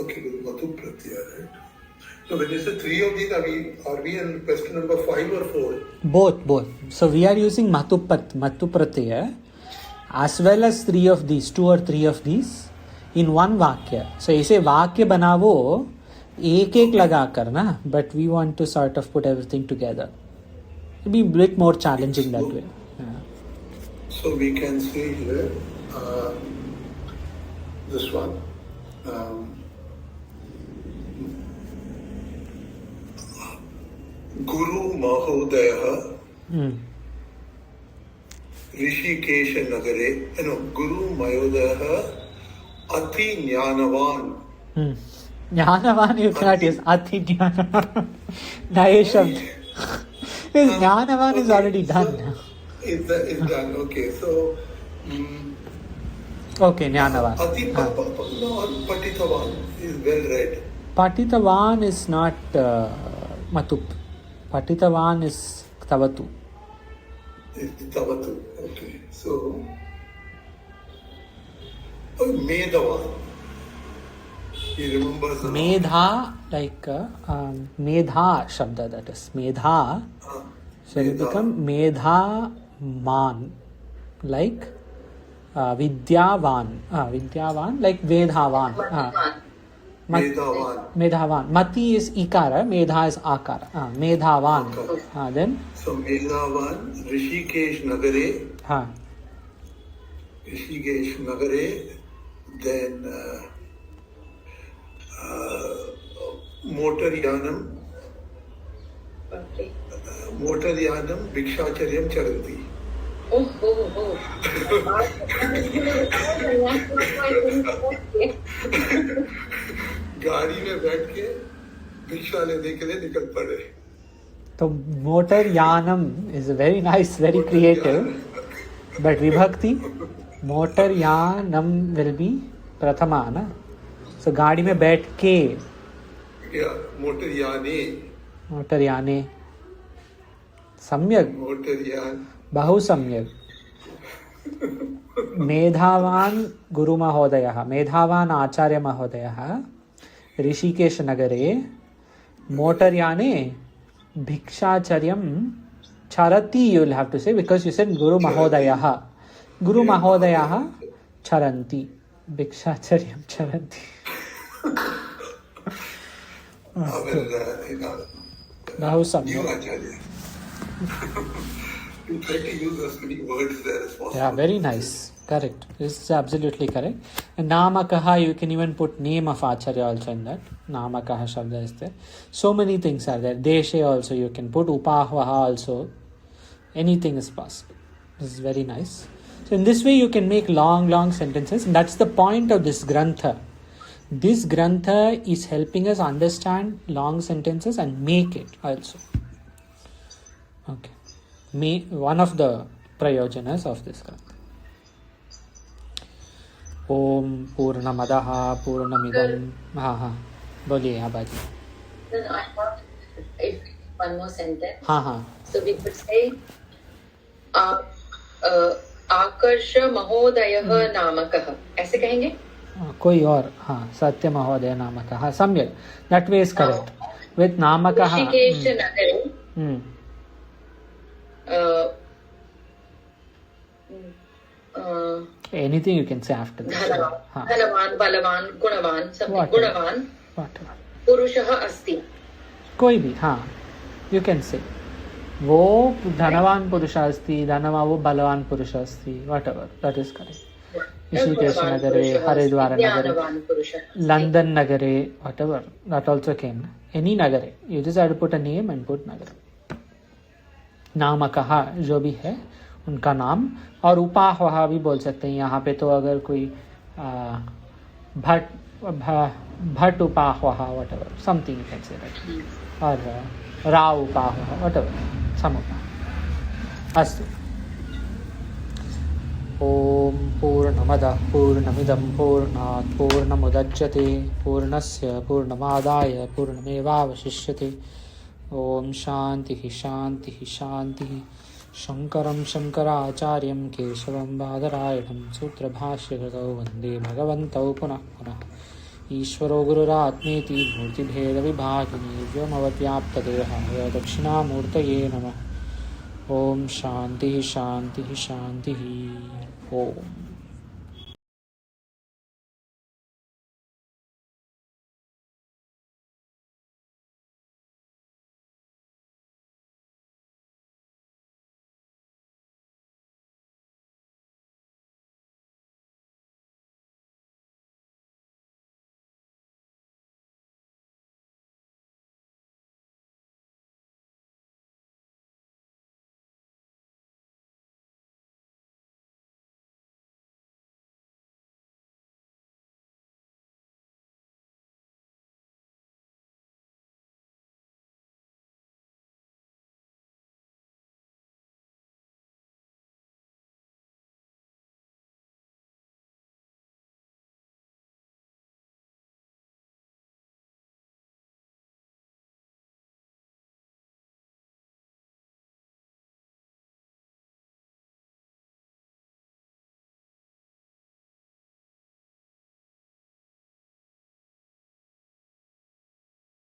Okay, with Matu Pratyaya, right? So when you say 3 of these, are we in question number 5 or 4? Both. So we are using Matu Pratyaya as well as 3 of these, 2 or 3 of these in one Vakya. So ऐसे वाक्य बनावो एक लगाकर ना, but we want to sort of put everything together. It'll be a bit more challenging that way. Yeah. So we can say here, this one. Guru Mahodaya Rishikesh Nagare, Guru Mahodaya Ati Jnanavan. Jnanavan you cannot use. Ati Jnanavan. Naye Shabd. This Jnanavan is already done. It's done. Okay, so. Okay, Jnanavan. Ati Patitavan is well read. Patitavan is not Matup. Patitavan is Tavatu. It's Tavatu. Okay, so. Medhavan. He remembers. Medha, like Medha Shabda, that is. Medha. So it will become Medha Man. Like Vidyavan. Vidyavan, like Vedhavan. Medhavan. Medhavan. Mati is Ikara, Medha is Akara. Medhavan. Then? So Medhavan, Rishikesh Nagare. Rishikesh Nagare. Then Motoryanam. Motoryanam Bhikshacharyam Charanti. गाड़ी में बैठ के भिक्षा लेने के लिए निकल पड़े. तो motor Yanam is very nice, very creative, but vibhakti motor Yanam will be प्रथमा ना. So गाड़ी में बैठ के मोटर याने सम्यक बहु सम्यक. मेधावान गुरु महोदयः, मेधावान आचार्य महोदयः ऋषिकेश नगरे मोटर याने भिक्षाचर्यम चरति. You will have to say, because you said Guru Mahodayah. Guru Mahodayah charanti. Bhikshacharyam charanti. Bahu samyak. You try to use as many words there as possible. Yeah, very nice. Correct. This is absolutely correct. And Namakaha, you can even put name of Acharya also in that. Namakaha Shabda is there. So many things are there. Deshe also you can put. Upahvaha also. Anything is possible. This is very nice. So in this way you can make long sentences. And that's the point of this Grantha. This Grantha is helping us understand long sentences and make it also. Okay. One of the prayojanas of this Grantha. Om Purnamadaha Purnamidam. बोलिए Abaji. Then I want one more sentence. हाँ. So we could say आकर्ष महोदयः नामकः. ऐसे कहेंगे? कोई और. हाँ, सत्य महोदय नामकः. हाँ, सम्यक. That way is correct. With नामकः. ऋषिकेश नगरे. Anything you can say after this. धनवान, बलवान, गुणवान, गुणवान पुरुषः अस्ति. कोई भी. हाँ, you can say. वो धनवान पुरुष अस्ति, धनवान वो बलवान पुरुष अस्ति. Whatever. That is correct. Rishikesh नगरे, हरिद्वार नगरे, London नगरे, whatever. That also came. Any नगरे. You just have to put a name and put नगर. नामकः जो भी है उनका नाम. और उपाहवः भी बोल सकते हैं. यहाँ पे तो अगर कोई भट उपाहवः whatever, something you can say, right? और राव उपाहवः whatever, some उपाह. अस्तु. ओम पूर्णमदः पूर्णमिदं पूर्णात् पूर्णमुदच्यते पूर्णस्य पूर्णमादाय पूर्णमेवावशिष्यते. ओम शांतिः शांतिः शांतिः. शंकरं शंकराचार्यं केशवं बादरायणं सूत्रभाष्यकृतौ वन्दे भगवन्तौ पुनः पुनः. ईश्वरो गुरुरात्मेति मूर्तिभेदविभागिने व्योमवद्व्याप्तदेहाय दक्षिणामूर्तये नमः. ओम शांतिः शांतिः शांतिः. ओम.